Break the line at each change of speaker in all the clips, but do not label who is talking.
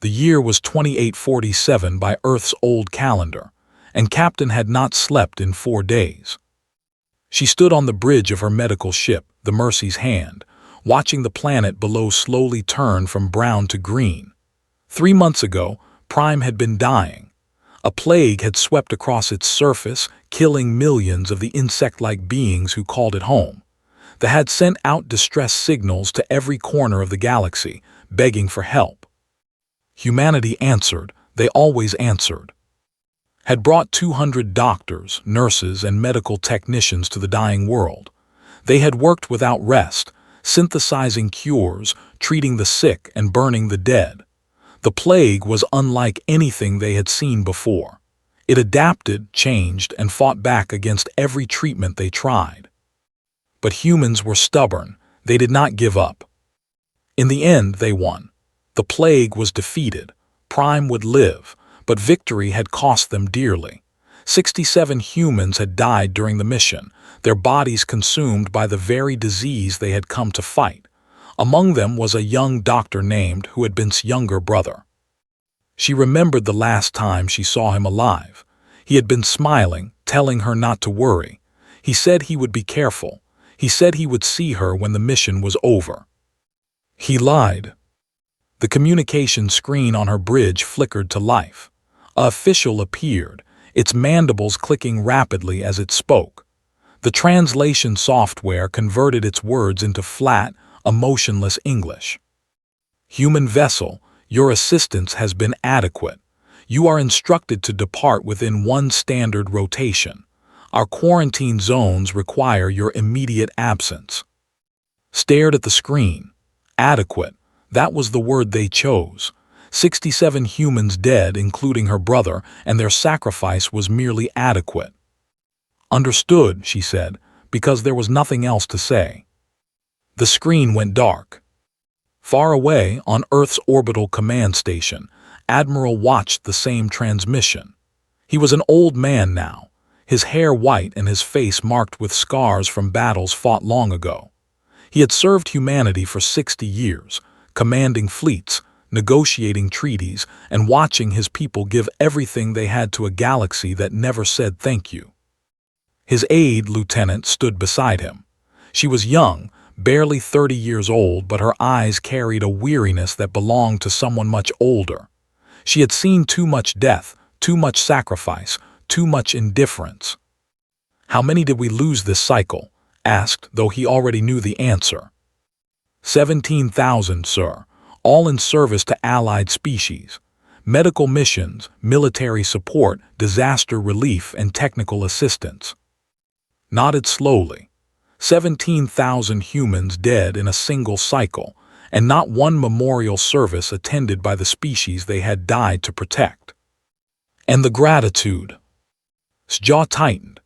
The year was 2847 by Earth's old calendar, and Captain had not slept in 4 days. She stood on the bridge of her medical ship, the Mercy's Hand, watching the planet below slowly turn from brown to green. 3 months ago, Prime had been dying. A plague had swept across its surface, killing millions of the insect-like beings who called it home. They had sent out distress signals to every corner of the galaxy, begging for help. Humanity answered, they always answered. Had brought 200 doctors, nurses, and medical technicians to the dying world. They had worked without rest, synthesizing cures, treating the sick, and burning the dead. The plague was unlike anything they had seen before. It adapted, changed, and fought back against every treatment they tried. But humans were stubborn. They did not give up. In the end, they won. The plague was defeated. Prime would live, but victory had cost them dearly. 67 humans had died during the mission, their bodies consumed by the very disease they had come to fight. Among them was a young doctor named who had been younger brother. She remembered the last time she saw him alive. He had been smiling, telling her not to worry. He said he would be careful. He said he would see her when the mission was over. He lied. The communication screen on her bridge flickered to life. An official appeared, its mandibles clicking rapidly as it spoke. The translation software converted its words into flat, emotionless English. Human vessel, your assistance has been adequate. You are instructed to depart within 1 standard rotation. Our quarantine zones require your immediate absence. Stared at the screen. Adequate. That was the word they chose. 67 humans dead, including her brother, and their sacrifice was merely adequate. Understood, she said, because there was nothing else to say. The screen went dark. Far away, on Earth's orbital command station, Admiral watched the same transmission. He was an old man now, his hair white and his face marked with scars from battles fought long ago. He had served humanity for 60 years, commanding fleets, negotiating treaties, and watching his people give everything they had to a galaxy that never said thank you. His aide, Lieutenant, stood beside him. She was young, barely 30 years old, but her eyes carried a weariness that belonged to someone much older. She had seen too much death, too much sacrifice, too much indifference. How many did we lose this cycle? Asked, though he already knew the answer. 17,000, sir, all in service to allied species. Medical missions, military support, disaster relief, and technical assistance. Nodded slowly. 17,000 humans dead in a single cycle, and not one memorial service attended by the species they had died to protect. And the gratitude. His jaw tightened.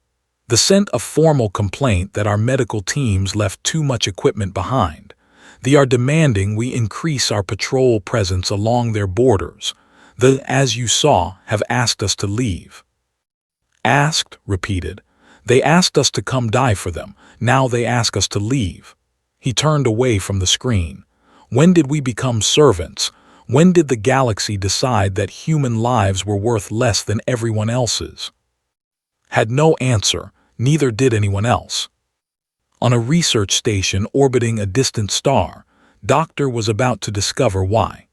The scent of formal complaint that our medical teams left too much equipment behind. They are demanding we increase our patrol presence along their borders. They, as you saw, have asked us to leave. Asked, repeated. They asked us to come die for them. Now they ask us to leave. He turned away from the screen. When did we become servants? When did the galaxy decide that human lives were worth less than everyone else's? Had no answer, neither did anyone else. On a research station orbiting a distant star, Doctor was about to discover why.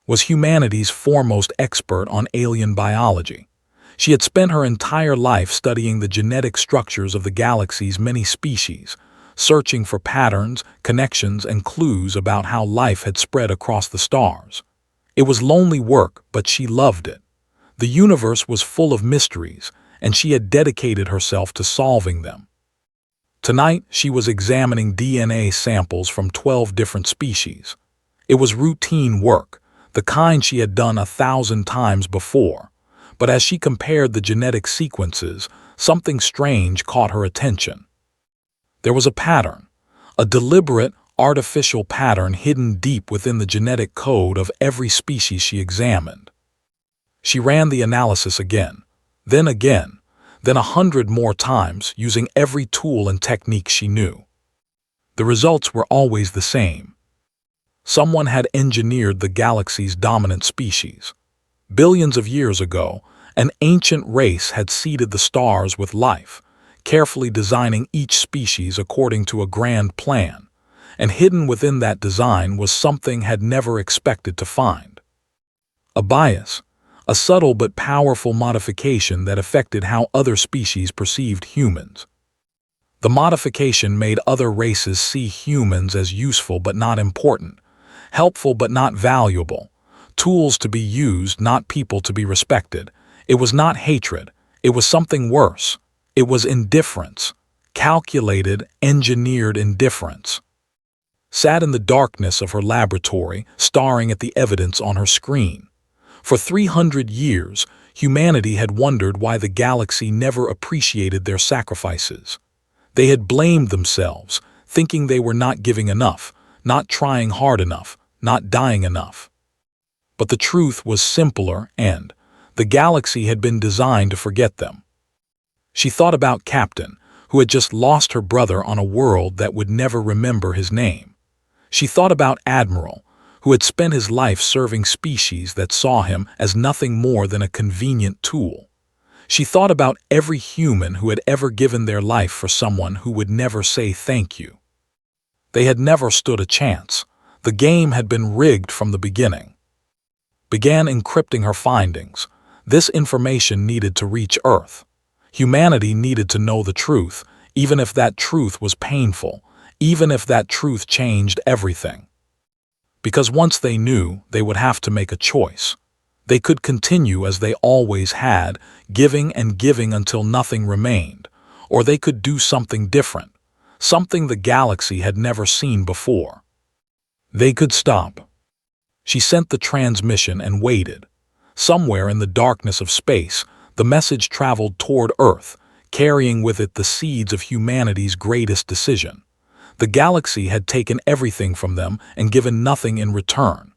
Was humanity's foremost expert on alien biology. She had spent her entire life studying the genetic structures of the galaxy's many species, searching for patterns, connections, and clues about how life had spread across the stars. It was lonely work, but she loved it. The universe was full of mysteries, and she had dedicated herself to solving them. Tonight, she was examining DNA samples from 12 different species. It was routine work, the kind she had done 1,000 times before. But as she compared the genetic sequences, something strange caught her attention. There was a pattern, a deliberate, artificial pattern hidden deep within the genetic code of every species she examined. She ran the analysis again, then 100 more times, using every tool and technique she knew. The results were always the same. Someone had engineered the galaxy's dominant species. Billions of years ago, an ancient race had seeded the stars with life, carefully designing each species according to a grand plan, and hidden within that design was something had never expected to find. A bias, a subtle but powerful modification that affected how other species perceived humans. The modification made other races see humans as useful but not important, helpful but not valuable, tools to be used, not people to be respected. It was not hatred, it was something worse. It was indifference, calculated, engineered indifference. Sat in the darkness of her laboratory, staring at the evidence on her screen. For 300 years, humanity had wondered why the galaxy never appreciated their sacrifices. They had blamed themselves, thinking they were not giving enough, not trying hard enough, not dying enough. But the truth was simpler, and the galaxy had been designed to forget them. She thought about Captain, who had just lost her brother on a world that would never remember his name. She thought about Admiral, who had spent his life serving species that saw him as nothing more than a convenient tool. She thought about every human who had ever given their life for someone who would never say thank you. They had never stood a chance. The game had been rigged from the beginning. Began encrypting her findings. This information needed to reach Earth. Humanity needed to know the truth, even if that truth was painful, even if that truth changed everything. Because once they knew, they would have to make a choice. They could continue as they always had, giving and giving until nothing remained, or they could do something different, something the galaxy had never seen before. They could stop. She sent the transmission and waited. Somewhere in the darkness of space, the message traveled toward Earth, carrying with it the seeds of humanity's greatest decision. The galaxy had taken everything from them and given nothing in return.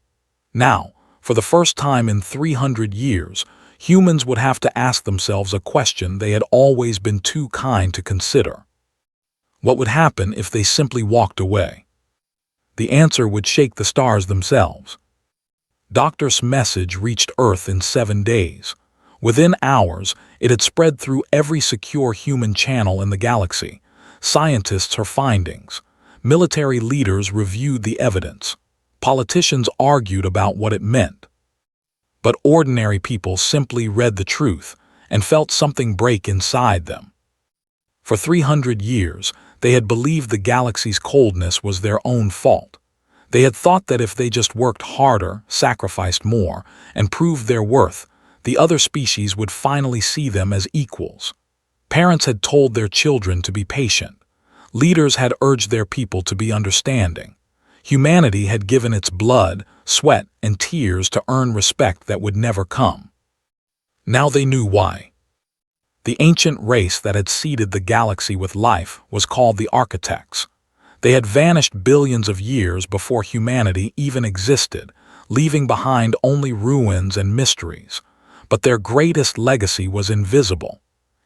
Now, for the first time in 300 years, humans would have to ask themselves a question they had always been too kind to consider. What would happen if they simply walked away? The answer would shake the stars themselves. Doctor's message reached Earth in 7 days. Within hours, it had spread through every secure human channel in the galaxy. Scientists her findings. Military leaders reviewed the evidence. Politicians argued about what it meant. But ordinary people simply read the truth and felt something break inside them. For 300 years, they had believed the galaxy's coldness was their own fault. They had thought that if they just worked harder, sacrificed more, and proved their worth, the other species would finally see them as equals. Parents had told their children to be patient. Leaders had urged their people to be understanding. Humanity had given its blood, sweat, and tears to earn respect that would never come. Now they knew why. The ancient race that had seeded the galaxy with life was called the Architects. They had vanished billions of years before humanity even existed, leaving behind only ruins and mysteries. But their greatest legacy was invisible.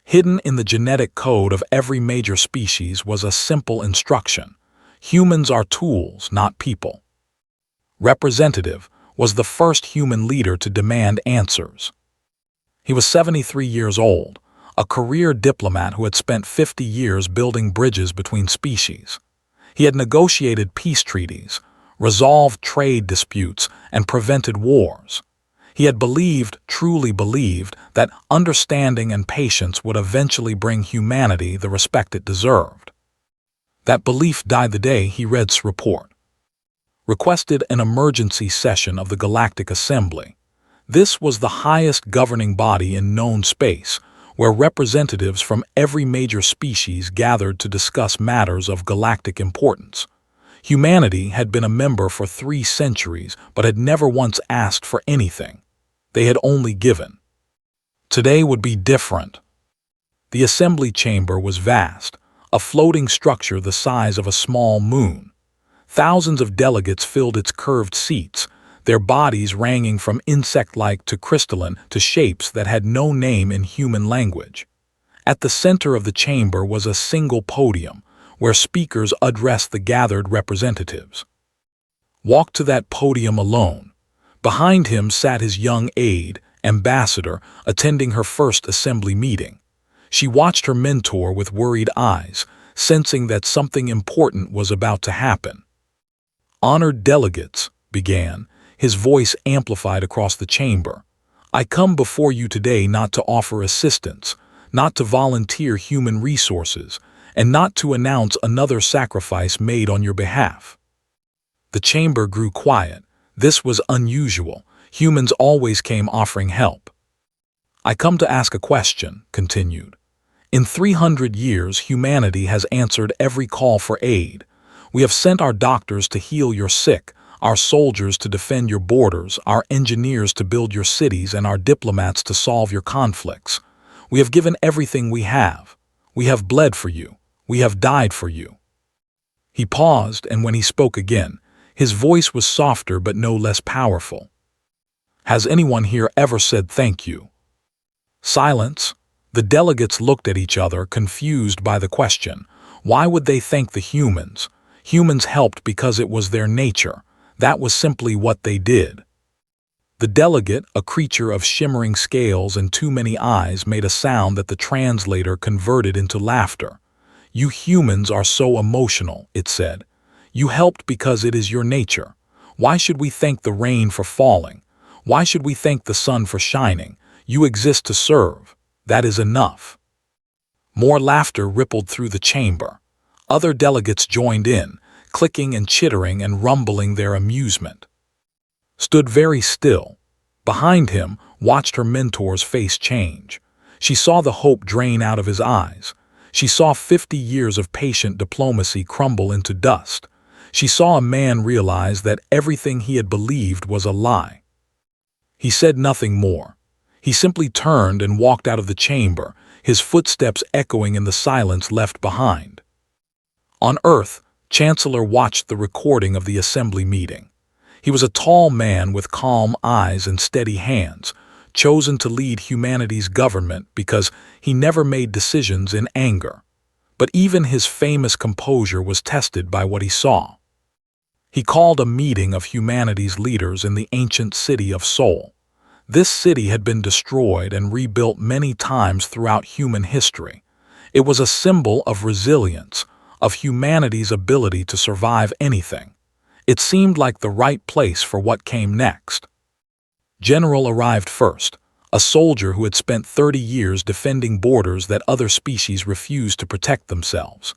Hidden in the genetic code of every major species was a simple instruction. Humans are tools, not people. Representative was the first human leader to demand answers. He was 73 years old, a career diplomat who had spent 50 years building bridges between species. He had negotiated peace treaties, resolved trade disputes, and prevented wars. He had truly believed, that understanding and patience would eventually bring humanity the respect it deserved. That belief died the day he read his report. Requested an emergency session of the Galactic Assembly. This was the highest governing body in known space, where representatives from every major species gathered to discuss matters of galactic importance. Humanity had been a member for 3 centuries, but had never once asked for anything. They had only given. Today would be different. The assembly chamber was vast, a floating structure the size of a small moon. Thousands of delegates filled its curved seats, their bodies ranging from insect-like to crystalline to shapes that had no name in human language. At the center of the chamber was a single podium, where speakers addressed the gathered representatives. walked to that podium alone. Behind him sat his young aide, Ambassador, attending her first assembly meeting. She watched her mentor with worried eyes, sensing that something important was about to happen. "Honored delegates," began, his voice amplified across the chamber. "I come before you today not to offer assistance, not to volunteer human resources, and not to announce another sacrifice made on your behalf." The chamber grew quiet. This was unusual. Humans always came offering help. "I come to ask a question," continued. "In 300 years, humanity has answered every call for aid. We have sent our doctors to heal your sick, our soldiers to defend your borders, our engineers to build your cities, and our diplomats to solve your conflicts. We have given everything we have. We have bled for you. We have died for you." He paused, and when he spoke again, his voice was softer but no less powerful. "Has anyone here ever said thank you?" Silence. The delegates looked at each other, confused by the question. Why would they thank the humans? Humans helped because it was their nature. That was simply what they did. The delegate, a creature of shimmering scales and too many eyes, made a sound that the translator converted into laughter. "You humans are so emotional," it said. "You helped because it is your nature. Why should we thank the rain for falling? Why should we thank the sun for shining? You exist to serve. That is enough." More laughter rippled through the chamber. Other delegates joined in, clicking and chittering and rumbling their amusement. Stood very still. Behind him, watched her mentor's face change. She saw the hope drain out of his eyes. She saw 50 years of patient diplomacy crumble into dust. She saw a man realize that everything he had believed was a lie. He said nothing more. He simply turned and walked out of the chamber, his footsteps echoing in the silence left behind. On Earth, Chancellor watched the recording of the assembly meeting. He was a tall man with calm eyes and steady hands, chosen to lead humanity's government because he never made decisions in anger. But even his famous composure was tested by what he saw. He called a meeting of humanity's leaders in the ancient city of Seoul. This city had been destroyed and rebuilt many times throughout human history. It was a symbol of resilience, of humanity's ability to survive anything. It seemed like the right place for what came next. General arrived first, a soldier who had spent 30 years defending borders that other species refused to protect themselves.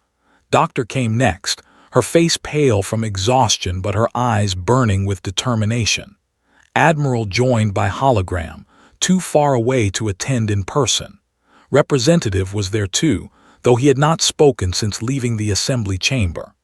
Doctor came next, her face pale from exhaustion but her eyes burning with determination. Admiral joined by hologram, too far away to attend in person. Representative was there too, though he had not spoken since leaving the assembly chamber.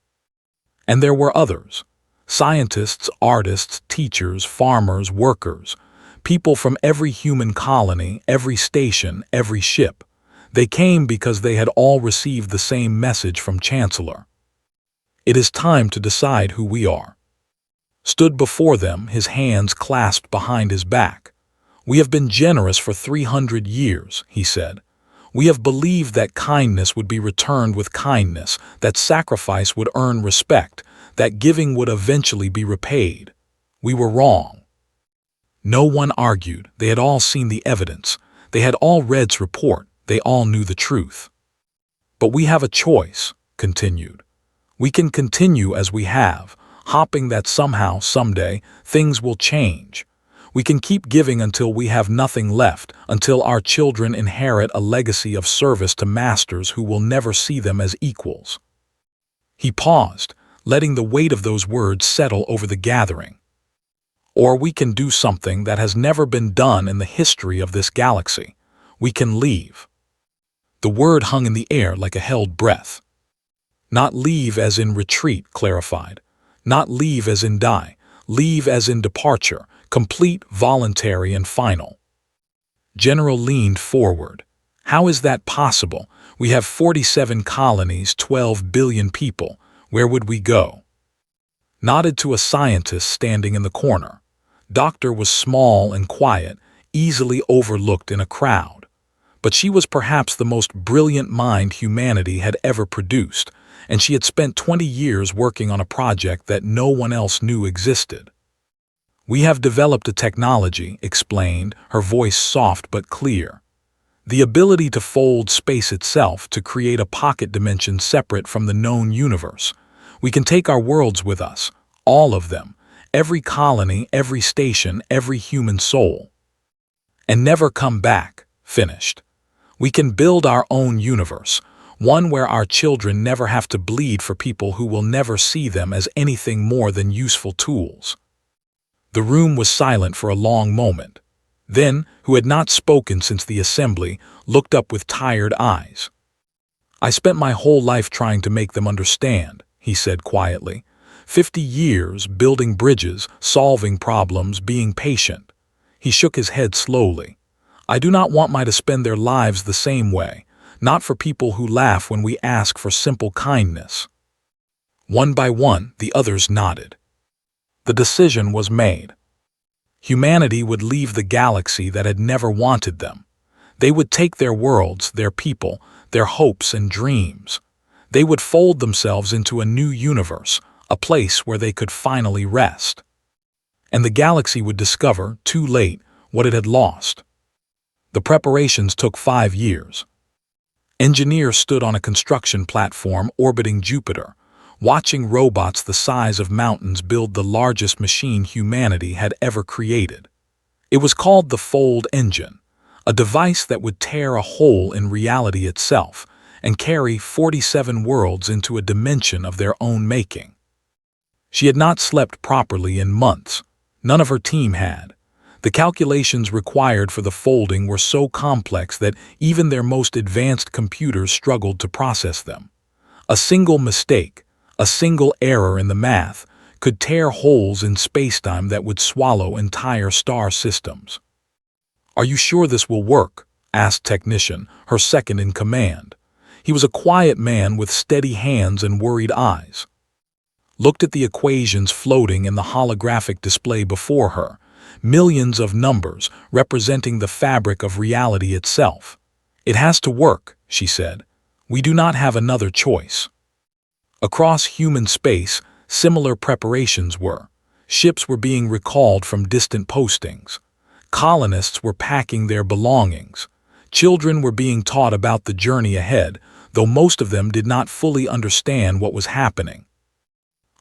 And there were others. Scientists, artists, teachers, farmers, workers. People from every human colony, every station, every ship. They came because they had all received the same message from Chancellor. "It is time to decide who we are." Stood before them, his hands clasped behind his back. "We have been generous for 300 years, he said. "We have believed that kindness would be returned with kindness, that sacrifice would earn respect, that giving would eventually be repaid. We were wrong." No one argued. They had all seen the evidence. They had all read report. They all knew the truth. "But we have a choice," continued. "We can continue as we have, hoping that somehow, someday, things will change. We can keep giving until we have nothing left, until our children inherit a legacy of service to masters who will never see them as equals." He paused, letting the weight of those words settle over the gathering. "Or we can do something that has never been done in the history of this galaxy. We can leave." The word hung in the air like a held breath. "Not leave as in retreat," clarified. "Not leave as in die. Leave as in departure, complete, voluntary, and final." General leaned forward. "How is that possible? We have 47 colonies, 12 billion people. Where would we go?" Nodded to a scientist standing in the corner. Doctor was small and quiet, easily overlooked in a crowd. But she was perhaps the most brilliant mind humanity had ever produced, and she had spent 20 years working on a project that no one else knew existed. "We have developed a technology," explained, her voice soft but clear. "The ability to fold space itself to create a pocket dimension separate from the known universe. We can take our worlds with us, all of them, every colony, every station, every human soul, and never come back, finished. We can build our own universe, one where our children never have to bleed for people who will never see them as anything more than useful tools." The room was silent for a long moment. Then, who had not spoken since the assembly, looked up with tired eyes. "I spent my whole life trying to make them understand," he said quietly. 50 years building bridges, solving problems, being patient." He shook his head slowly. "I do not want my to spend their lives the same way, not for people who laugh when we ask for simple kindness." One by one, the others nodded. The decision was made. Humanity would leave the galaxy that had never wanted them. They would take their worlds, their people, their hopes and dreams. They would fold themselves into a new universe, a place where they could finally rest. And the galaxy would discover, too late, what it had lost. The preparations took 5 years. Engineers stood on a construction platform orbiting Jupiter, watching robots the size of mountains build the largest machine humanity had ever created. It was called the Fold Engine, a device that would tear a hole in reality itself and carry 47 worlds into a dimension of their own making. She had not slept properly in months. None of her team had. The calculations required for the folding were so complex that even their most advanced computers struggled to process them. A single mistake, a single error in the math, could tear holes in spacetime that would swallow entire star systems. "Are you sure this will work?" asked Technician, her second in command. He was a quiet man with steady hands and worried eyes. Looked at the equations floating in the holographic display before her, millions of numbers representing the fabric of reality itself. "It has to work," she said. "We do not have another choice." Across human space, similar preparations were. Ships were being recalled from distant postings. Colonists were packing their belongings. Children were being taught about the journey ahead, though most of them did not fully understand what was happening.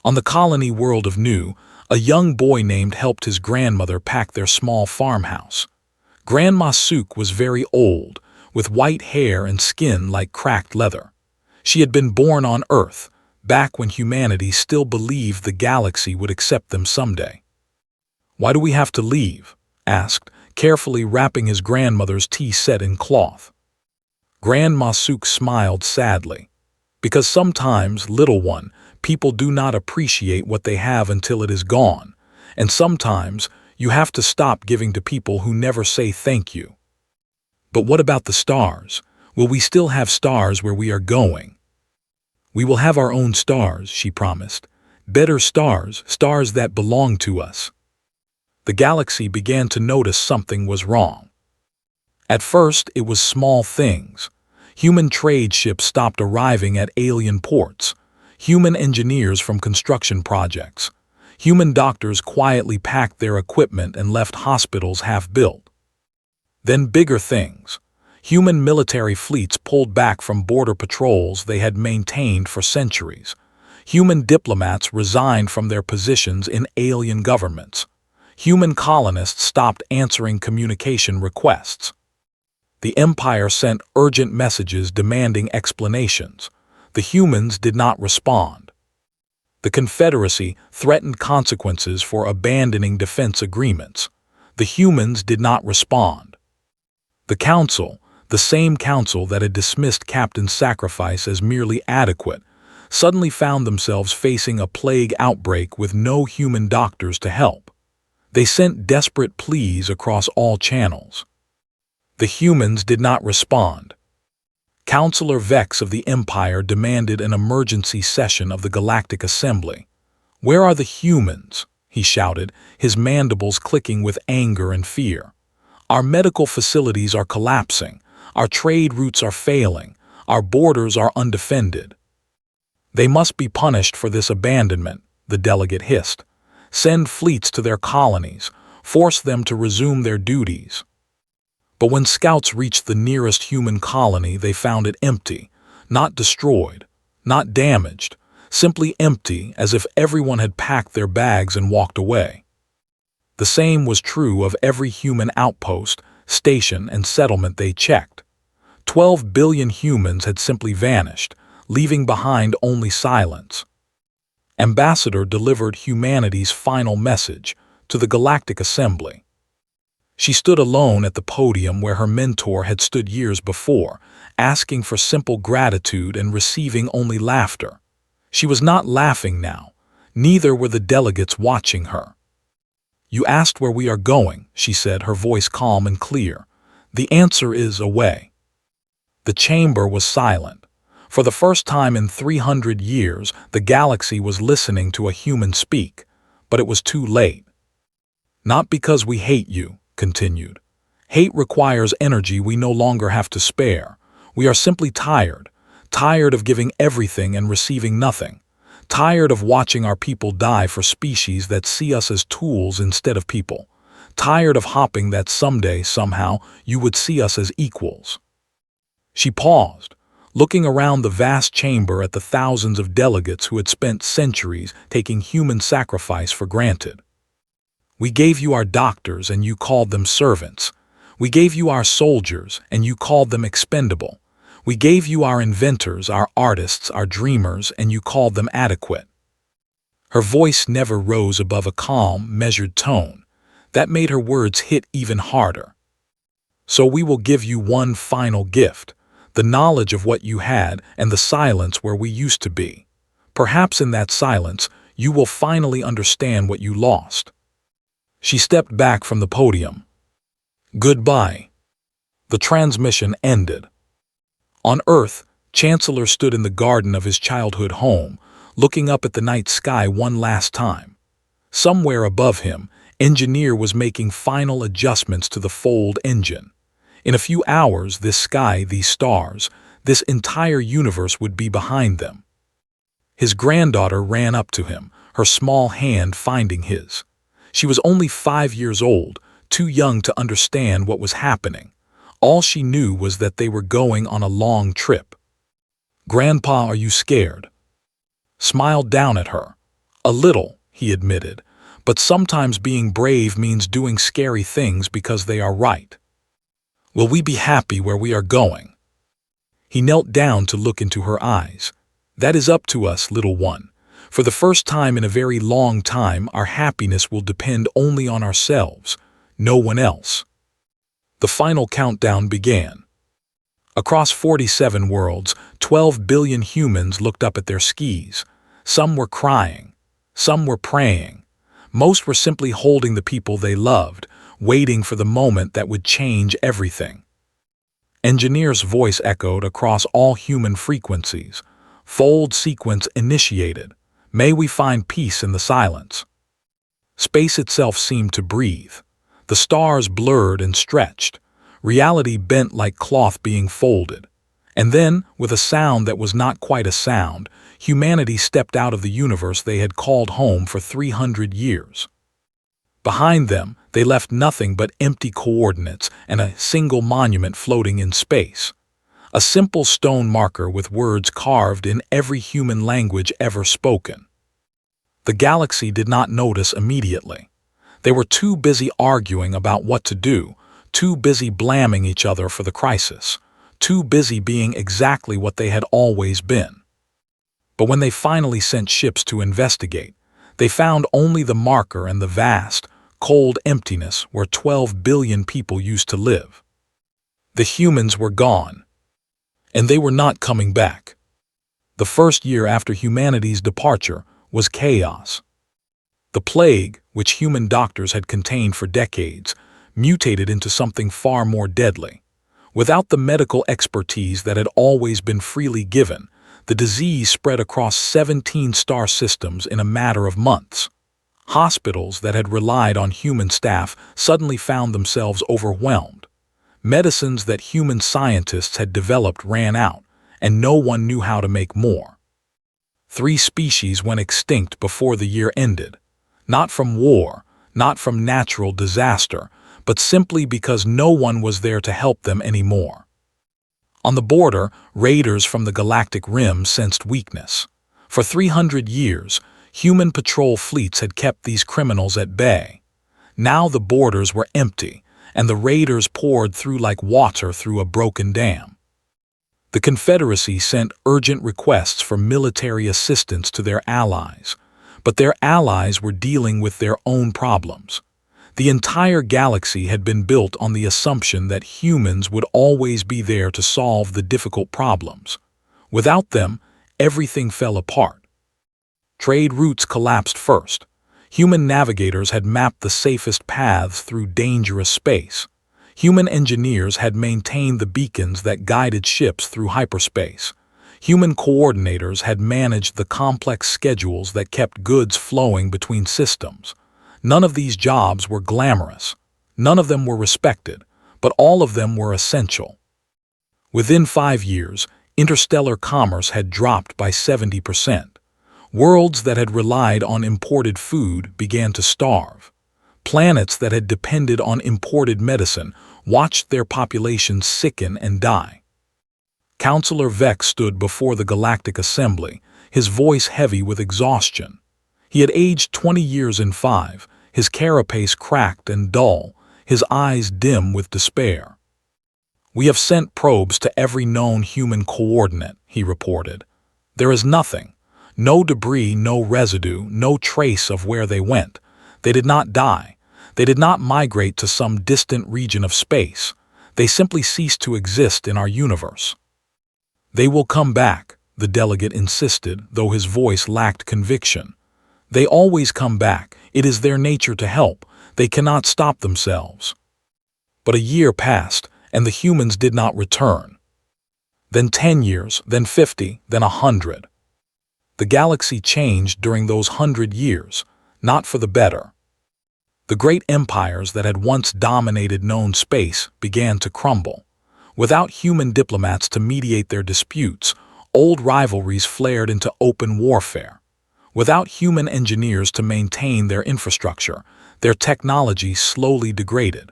On the colony world of Nu, a young boy named helped his grandmother pack their small farmhouse. Grandma Suk was very old, with white hair and skin like cracked leather. She had been born on Earth, back when humanity still believed the galaxy would accept them someday. "Why do we have to leave?" asked, carefully wrapping his grandmother's tea set in cloth. Grandma Suk smiled sadly. "Because sometimes, little one, people do not appreciate what they have until it is gone, and sometimes you have to stop giving to people who never say thank you." "But what about the stars? Will we still have stars where we are going?" "We will have our own stars," she promised. "Better stars, stars that belong to us." The galaxy began to notice something was wrong. At first, it was small things. Human trade ships stopped arriving at alien ports. Human engineers from construction projects. Human doctors quietly packed their equipment and left hospitals half-built. Then bigger things. Human military fleets pulled back from border patrols they had maintained for centuries. Human diplomats resigned from their positions in alien governments. Human colonists stopped answering communication requests. The Empire sent urgent messages demanding explanations. The humans did not respond. The Confederacy threatened consequences for abandoning defense agreements. The humans did not respond. The Council, the same council that had dismissed Captain Sacrifice as merely adequate, suddenly found themselves facing a plague outbreak with no human doctors to help. They sent desperate pleas across all channels. The humans did not respond. Councillor Vex of the Empire demanded an emergency session of the Galactic Assembly. "Where are the humans?" he shouted, his mandibles clicking with anger and fear. "Our medical facilities are collapsing. Our trade routes are failing. Our borders are undefended." They must be punished for this abandonment, the delegate hissed. Send fleets to their colonies, force them to resume their duties. But when scouts reached the nearest human colony, they found it empty, not destroyed, not damaged, simply empty, as if everyone had packed their bags and walked away. The same was true of every human outpost, station, and settlement they checked. 12 billion humans had simply vanished, leaving behind only silence. Ambassador delivered humanity's final message to the Galactic Assembly. She stood alone at the podium where her mentor had stood years before, asking for simple gratitude and receiving only laughter. She was not laughing now, neither were the delegates watching her. "You asked where we are going," she said, her voice calm and clear. "The answer is away." The chamber was silent. For the first time in 300 years, the galaxy was listening to a human speak, but it was too late. "Not because we hate you," continued. "Hate requires energy we no longer have to spare. We are simply tired, tired of giving everything and receiving nothing, tired of watching our people die for species that see us as tools instead of people, tired of hoping that someday, somehow, you would see us as equals." She paused, looking around the vast chamber at the thousands of delegates who had spent centuries taking human sacrifice for granted. "We gave you our doctors and you called them servants. We gave you our soldiers and you called them expendable. We gave you our inventors, our artists, our dreamers, and you called them adequate." Her voice never rose above a calm, measured tone. That made her words hit even harder. "So we will give you one final gift, the knowledge of what you had and the silence where we used to be. Perhaps in that silence, you will finally understand what you lost." She stepped back from the podium. "Goodbye." The transmission ended. On Earth, Chancellor stood in the garden of his childhood home, looking up at the night sky one last time. Somewhere above him, Engineer was making final adjustments to the fold engine. In a few hours, this sky, these stars, this entire universe would be behind them. His granddaughter ran up to him, her small hand finding his. She was only 5 years old, too young to understand what was happening. All she knew was that they were going on a long trip. "Grandpa, are you scared?" Smiled down at her. "A little," he admitted, "but sometimes being brave means doing scary things because they are right." "Will we be happy where we are going?" He knelt down to look into her eyes. "That is up to us, little one. For the first time in a very long time, our happiness will depend only on ourselves, no one else." The final countdown began. Across 47 worlds, 12 billion humans looked up at their skis. Some were crying. Some were praying. Most were simply holding the people they loved, waiting for the moment that would change everything. Engineer's voice echoed across all human frequencies. Fold sequence initiated. May we find peace in the silence. Space itself seemed to breathe. The stars blurred and stretched. Reality bent like cloth being folded. And then, with a sound that was not quite a sound, humanity stepped out of the universe they had called home for 300 years. Behind them, they left nothing but empty coordinates and a single monument floating in space. A simple stone marker with words carved in every human language ever spoken. The galaxy did not notice immediately. They were too busy arguing about what to do, too busy blaming each other for the crisis, too busy being exactly what they had always been. But when they finally sent ships to investigate, they found only the marker and the vast, cold emptiness where 12 billion people used to live. The humans were gone. And they were not coming back. The first year after humanity's departure was chaos. The plague, which human doctors had contained for decades, mutated into something far more deadly. Without the medical expertise that had always been freely given, the disease spread across 17 star systems in a matter of months. Hospitals that had relied on human staff suddenly found themselves overwhelmed. Medicines that human scientists had developed ran out, and no one knew how to make more. 3 species went extinct before the year ended. Not from war, not from natural disaster, but simply because no one was there to help them anymore. On the border, raiders from the Galactic Rim sensed weakness. For 300 years, human patrol fleets had kept these criminals at bay. Now the borders were empty, and the raiders poured through like water through a broken dam. The Confederacy sent urgent requests for military assistance to their allies, but their allies were dealing with their own problems. The entire galaxy had been built on the assumption that humans would always be there to solve the difficult problems. Without them, everything fell apart. Trade routes collapsed first. Human navigators had mapped the safest paths through dangerous space. Human engineers had maintained the beacons that guided ships through hyperspace. Human coordinators had managed the complex schedules that kept goods flowing between systems. None of these jobs were glamorous. None of them were respected, but all of them were essential. Within 5 years, interstellar commerce had dropped by 70%. Worlds that had relied on imported food began to starve. Planets that had depended on imported medicine watched their populations sicken and die. Counselor Vex stood before the Galactic Assembly, his voice heavy with exhaustion. He had aged 20 years in 5, his carapace cracked and dull, his eyes dim with despair. "We have sent probes to every known human coordinate," he reported. "There is nothing. No debris, no residue, no trace of where they went. They did not die. They did not migrate to some distant region of space. They simply ceased to exist in our universe." "They will come back," the delegate insisted, though his voice lacked conviction. "They always come back. It is their nature to help. They cannot stop themselves." But a year passed, and the humans did not return. Then 10 years, then 50, then 100. The galaxy changed during those 100 years, not for the better. The great empires that had once dominated known space began to crumble. Without human diplomats to mediate their disputes, old rivalries flared into open warfare. Without human engineers to maintain their infrastructure, their technology slowly degraded.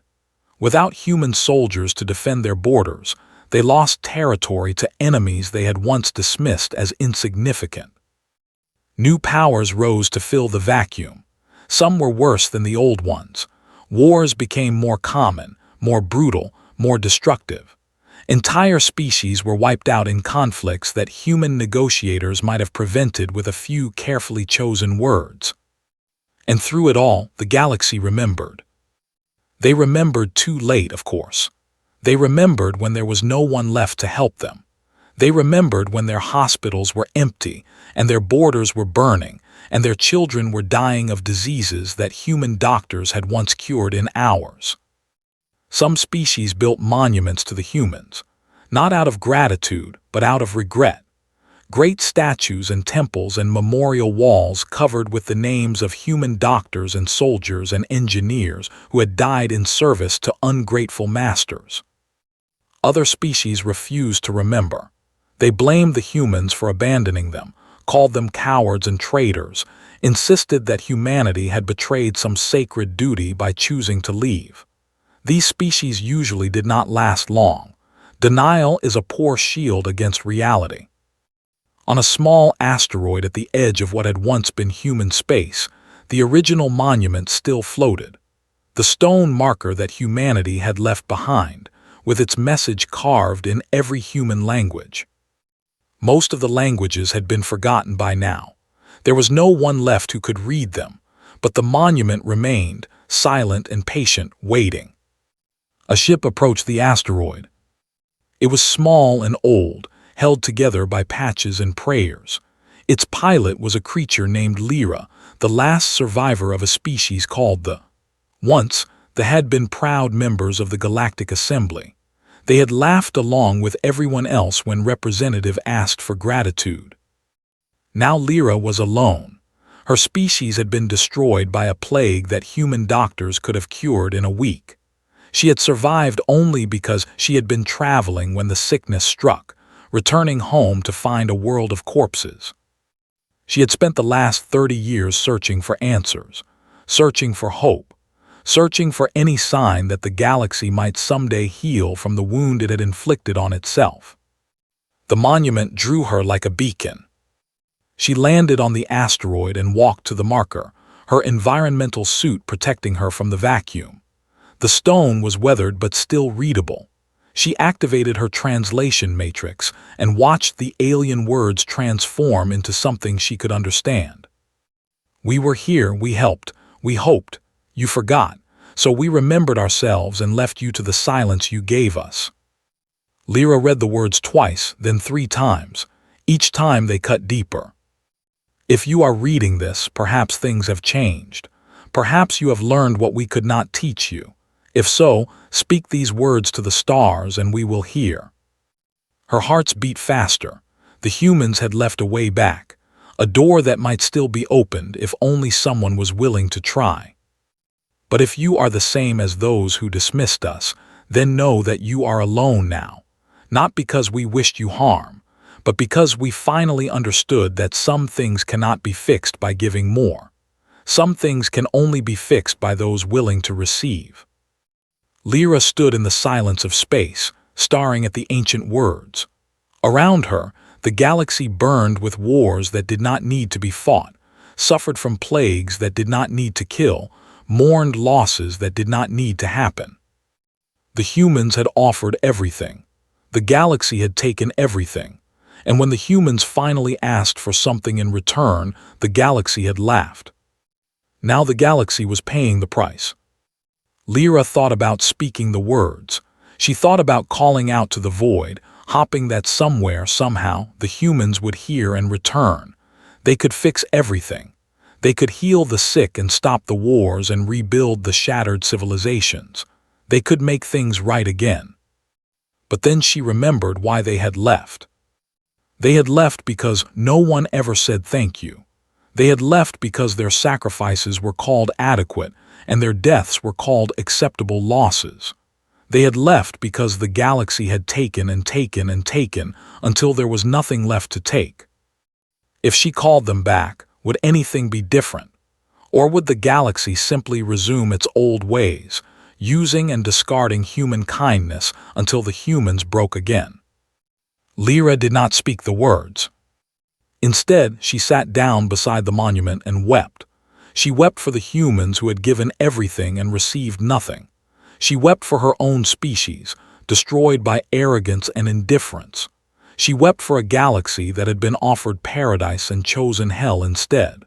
Without human soldiers to defend their borders, they lost territory to enemies they had once dismissed as insignificant. New powers rose to fill the vacuum. Some were worse than the old ones. Wars became more common, more brutal, more destructive. Entire species were wiped out in conflicts that human negotiators might have prevented with a few carefully chosen words. And through it all, the galaxy remembered. They remembered too late, of course. They remembered when there was no one left to help them. They remembered when their hospitals were empty, and their borders were burning, and their children were dying of diseases that human doctors had once cured in hours. Some species built monuments to the humans, not out of gratitude, but out of regret. Great statues and temples and memorial walls covered with the names of human doctors and soldiers and engineers who had died in service to ungrateful masters. Other species refused to remember. They blamed the humans for abandoning them, called them cowards and traitors, insisted that humanity had betrayed some sacred duty by choosing to leave. These species usually did not last long. Denial is a poor shield against reality. On a small asteroid at the edge of what had once been human space, the original monument still floated. The stone marker that humanity had left behind, with its message carved in every human language. Most of the languages had been forgotten by now. There was no one left who could read them, but the monument remained, silent and patient, waiting. A ship approached the asteroid. It was small and old, held together by patches and prayers. Its pilot was a creature named Lyra, the last survivor of a species called the. Once, they had been proud members of the Galactic Assembly. They had laughed along with everyone else when representative asked for gratitude. Now Lyra was alone. Her species had been destroyed by a plague that human doctors could have cured in a week. She had survived only because she had been traveling when the sickness struck, returning home to find a world of corpses. She had spent the last 30 years searching for answers, searching for hope, searching for any sign that the galaxy might someday heal from the wound it had inflicted on itself. The monument drew her like a beacon. She landed on the asteroid and walked to the marker, her environmental suit protecting her from the vacuum. The stone was weathered but still readable. She activated her translation matrix and watched the alien words transform into something she could understand. "We were here, we helped, we hoped. You forgot, so we remembered ourselves and left you to the silence you gave us." Lyra read the words twice, then 3 times. Each time they cut deeper. "If you are reading this, perhaps things have changed. Perhaps you have learned what we could not teach you. If so, speak these words to the stars and we will hear." Her hearts beat faster. The humans had left a way back, a door that might still be opened if only someone was willing to try. "But if you are the same as those who dismissed us, then know that you are alone now, not because we wished you harm, but because we finally understood that some things cannot be fixed by giving more. Some things can only be fixed by those willing to receive." Lyra stood in the silence of space, staring at the ancient words. Around her, the galaxy burned with wars that did not need to be fought, suffered from plagues that did not need to kill, mourned losses that did not need to happen. The humans had offered everything. The galaxy had taken everything. And when the humans finally asked for something in return, the galaxy had laughed. Now the galaxy was paying the price. Lyra thought about speaking the words. She thought about calling out to the void, hoping that somewhere, somehow, the humans would hear and return. They could fix everything. They could heal the sick and stop the wars and rebuild the shattered civilizations. They could make things right again. But then she remembered why they had left. They had left because no one ever said thank you. They had left because their sacrifices were called adequate and their deaths were called acceptable losses. They had left because the galaxy had taken and taken and taken until there was nothing left to take. If she called them back, would anything be different? Or would the galaxy simply resume its old ways, using and discarding human kindness until the humans broke again? Lyra did not speak the words. Instead, she sat down beside the monument and wept. She wept for the humans who had given everything and received nothing. She wept for her own species, destroyed by arrogance and indifference. She wept for a galaxy that had been offered paradise and chosen hell instead.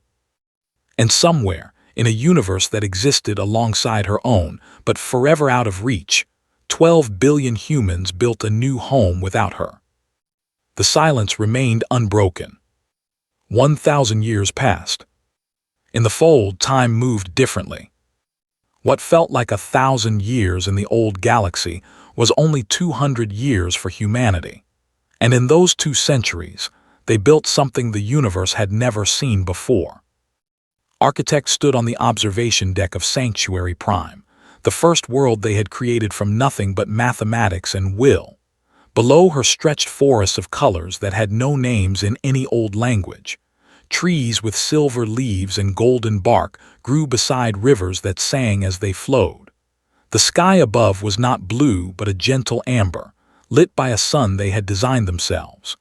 And somewhere, in a universe that existed alongside her own, but forever out of reach, 12 billion humans built a new home without her. The silence remained unbroken. 1,000 years passed. In the fold, time moved differently. What felt like 1,000 years in the old galaxy was only 200 years for humanity. And in those 2 centuries, they built something the universe had never seen before. Architects stood on the observation deck of Sanctuary Prime, the first world they had created from nothing but mathematics and will. Below her stretched forests of colors that had no names in any old language. Trees with silver leaves and golden bark grew beside rivers that sang as they flowed. The sky above was not blue but a gentle amber, lit by a sun they had designed themselves.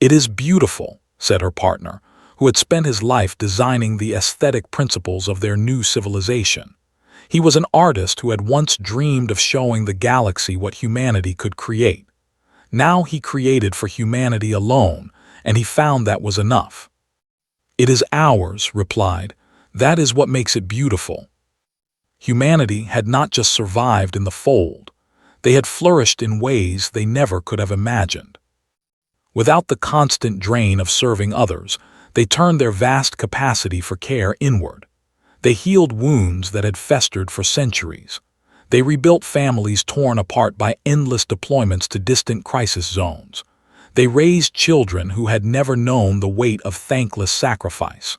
"It is beautiful," said her partner, who had spent his life designing the aesthetic principles of their new civilization. He was an artist who had once dreamed of showing the galaxy what humanity could create. Now he created for humanity alone, and he found that was enough. "It is ours," replied. "That is what makes it beautiful." Humanity had not just survived in the fold. They had flourished in ways they never could have imagined. Without the constant drain of serving others, they turned their vast capacity for care inward. They healed wounds that had festered for centuries. They rebuilt families torn apart by endless deployments to distant crisis zones. They raised children who had never known the weight of thankless sacrifice.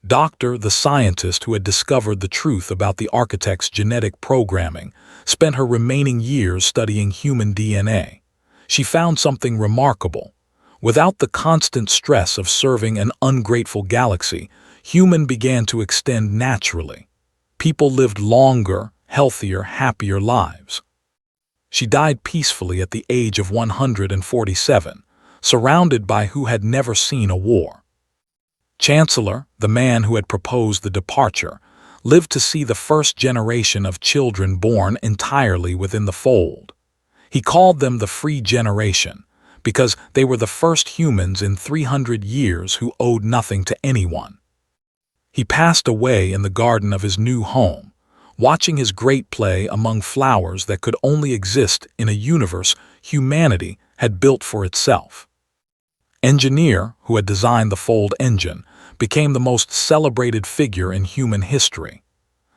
Doctor, the scientist who had discovered the truth about the architect's genetic programming, spent her remaining years studying human DNA. She found something remarkable. Without the constant stress of serving an ungrateful galaxy, human began to extend naturally. People lived longer, healthier, happier lives. She died peacefully at the age of 147, surrounded by who had never seen a war. Chancellor, the man who had proposed the departure, lived to see the first generation of children born entirely within the fold. He called them the free generation, because they were the first humans in 300 years who owed nothing to anyone. He passed away in the garden of his new home, watching his great play among flowers that could only exist in a universe humanity had built for itself. Engineer, who had designed the fold engine, became the most celebrated figure in human history.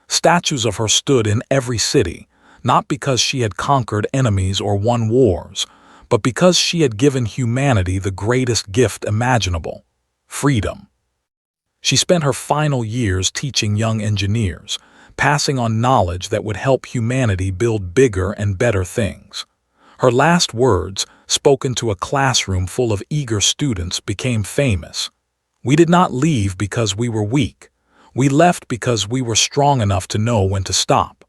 Statues of her stood in every city, not because she had conquered enemies or won wars, but because she had given humanity the greatest gift imaginable: freedom. She spent her final years teaching young engineers, passing on knowledge that would help humanity build bigger and better things. Her last words, spoken to a classroom full of eager students, became famous. "We did not leave because we were weak. We left because we were strong enough to know when to stop."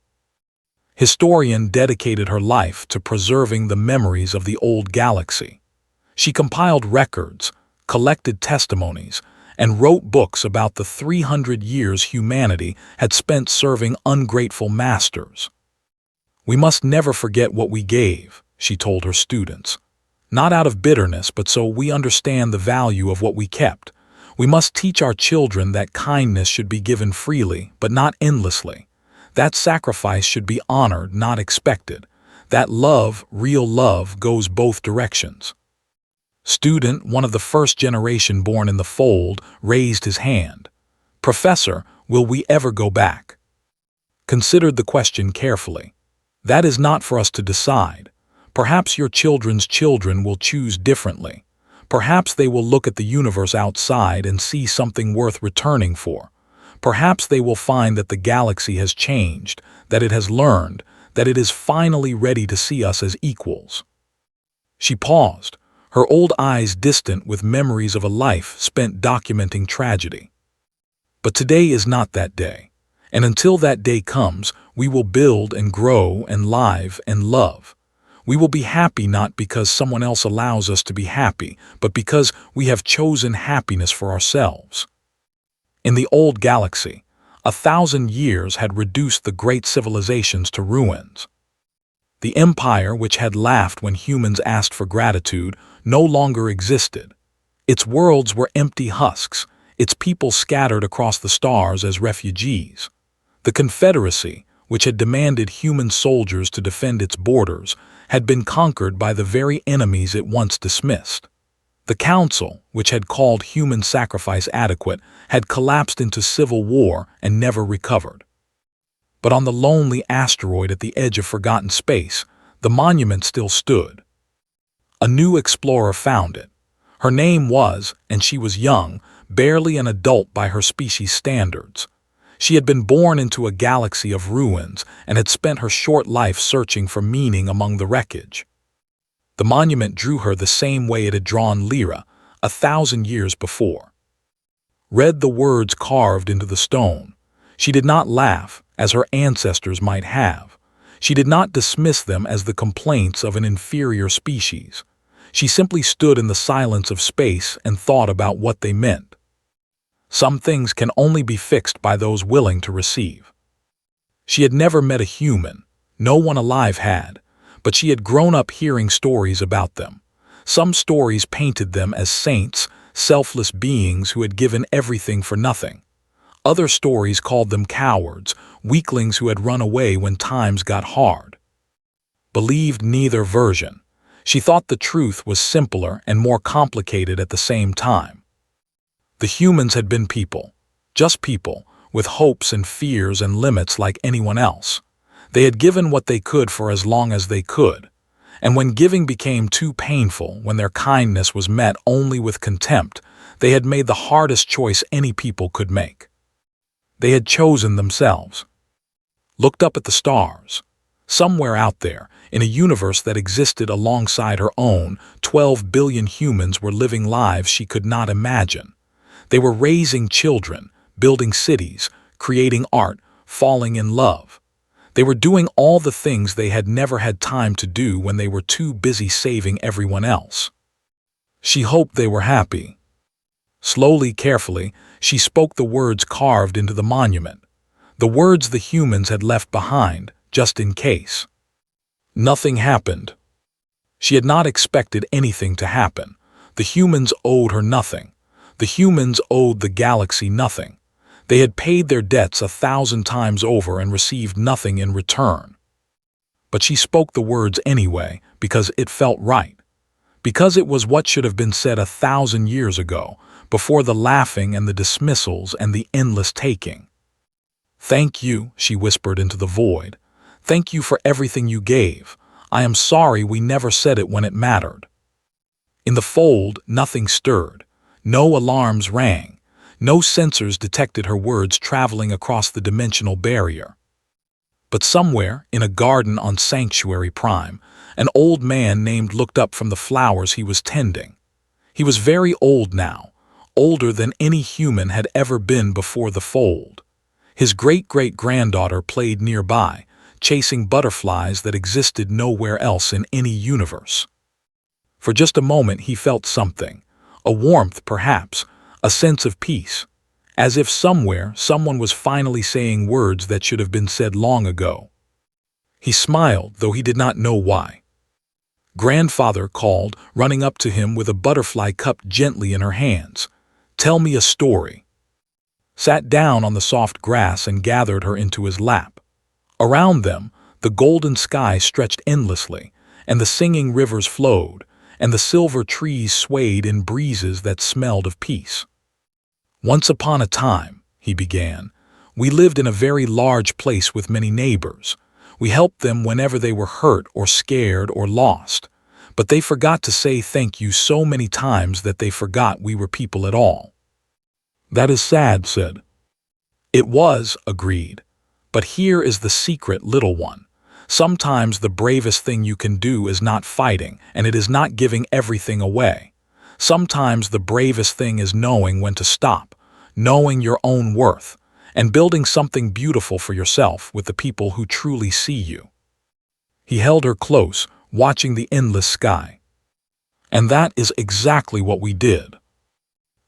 Historian dedicated her life to preserving the memories of the old galaxy. She compiled records, collected testimonies, and wrote books about the 300 years humanity had spent serving ungrateful masters. "We must never forget what we gave," she told her students. "Not out of bitterness, but so we understand the value of what we kept. We must teach our children that kindness should be given freely, but not endlessly. That sacrifice should be honored, not expected. That love, real love, goes both directions." Student, one of the first generation born in the fold, raised his hand. "Professor, will we ever go back?" Considered the question carefully. "That is not for us to decide. Perhaps your children's children will choose differently. Perhaps they will look at the universe outside and see something worth returning for. Perhaps they will find that the galaxy has changed, that it has learned, that it is finally ready to see us as equals." She paused, her old eyes distant with memories of a life spent documenting tragedy. "But today is not that day, and until that day comes, we will build and grow and live and love. We will be happy not because someone else allows us to be happy, but because we have chosen happiness for ourselves." In the old galaxy, 1,000 years had reduced the great civilizations to ruins. The empire which had laughed when humans asked for gratitude no longer existed. Its worlds were empty husks, its people scattered across the stars as refugees. The Confederacy, which had demanded human soldiers to defend its borders, had been conquered by the very enemies it once dismissed. The Council, which had called human sacrifice adequate, had collapsed into civil war and never recovered. But on the lonely asteroid at the edge of forgotten space, the monument still stood. A new explorer found it. Her name was, and she was young, barely an adult by her species' standards. She had been born into a galaxy of ruins and had spent her short life searching for meaning among the wreckage. The monument drew her the same way it had drawn Lyra 1,000 years before. Read the words carved into the stone. She did not laugh, as her ancestors might have. She did not dismiss them as the complaints of an inferior species. She simply stood in the silence of space and thought about what they meant. Some things can only be fixed by those willing to receive. She had never met a human, no one alive had, but she had grown up hearing stories about them. Some stories painted them as saints, selfless beings who had given everything for nothing. Other stories called them cowards, weaklings who had run away when times got hard. Believed neither version. She thought the truth was simpler and more complicated at the same time. The humans had been people, just people, with hopes and fears and limits like anyone else. They had given what they could for as long as they could. And when giving became too painful, when their kindness was met only with contempt, they had made the hardest choice any people could make. They had chosen themselves. Looked up at the stars. Somewhere out there, in a universe that existed alongside her own, 12 billion humans were living lives she could not imagine. They were raising children, building cities, creating art, falling in love. They were doing all the things they had never had time to do when they were too busy saving everyone else. She hoped they were happy. Slowly, carefully, she spoke the words carved into the monument, the words the humans had left behind, just in case. Nothing happened. She had not expected anything to happen. The humans owed her nothing. The humans owed the galaxy nothing. They had paid their debts 1,000 times over and received nothing in return. But she spoke the words anyway, because it felt right. Because it was what should have been said 1,000 years ago, before the laughing and the dismissals and the endless taking. "Thank you," she whispered into the void. "Thank you for everything you gave. I am sorry we never said it when it mattered." In the fold, nothing stirred. No alarms rang. No sensors detected her words traveling across the dimensional barrier. But somewhere, in a garden on Sanctuary Prime, an old man named looked up from the flowers he was tending. He was very old now, older than any human had ever been before the fold. His great-great-granddaughter played nearby, chasing butterflies that existed nowhere else in any universe. For just a moment he felt something, a warmth perhaps, a sense of peace, as if somewhere someone was finally saying words that should have been said long ago. He smiled, though he did not know why. Grandfather called, running up to him with a butterfly cupped gently in her hands. "Tell me a story." Sat down on the soft grass and gathered her into his lap. Around them, the golden sky stretched endlessly, and the singing rivers flowed, and the silver trees swayed in breezes that smelled of peace. "Once upon a time," he began, "we lived in a very large place with many neighbors. We helped them whenever they were hurt or scared or lost, but they forgot to say thank you so many times that they forgot we were people at all." "That is sad," said. "It was," agreed. "But here is the secret, little one. Sometimes the bravest thing you can do is not fighting, and it is not giving everything away. Sometimes the bravest thing is knowing when to stop, knowing your own worth, and building something beautiful for yourself with the people who truly see you." He held her close, watching the endless sky. "And that is exactly what we did."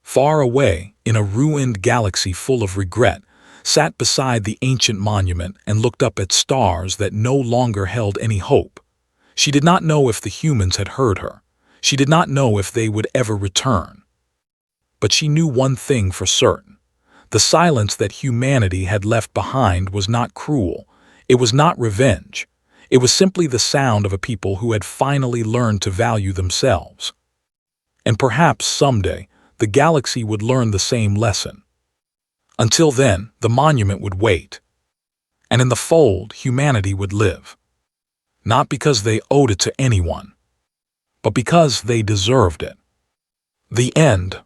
Far away, in a ruined galaxy full of regret, sat beside the ancient monument and looked up at stars that no longer held any hope. She did not know if the humans had heard her. She did not know if they would ever return. But she knew one thing for certain. The silence that humanity had left behind was not cruel. It was not revenge. It was simply the sound of a people who had finally learned to value themselves. And perhaps someday, the galaxy would learn the same lesson. Until then, the monument would wait. And in the fold, humanity would live. Not because they owed it to anyone, but because they deserved it. The end.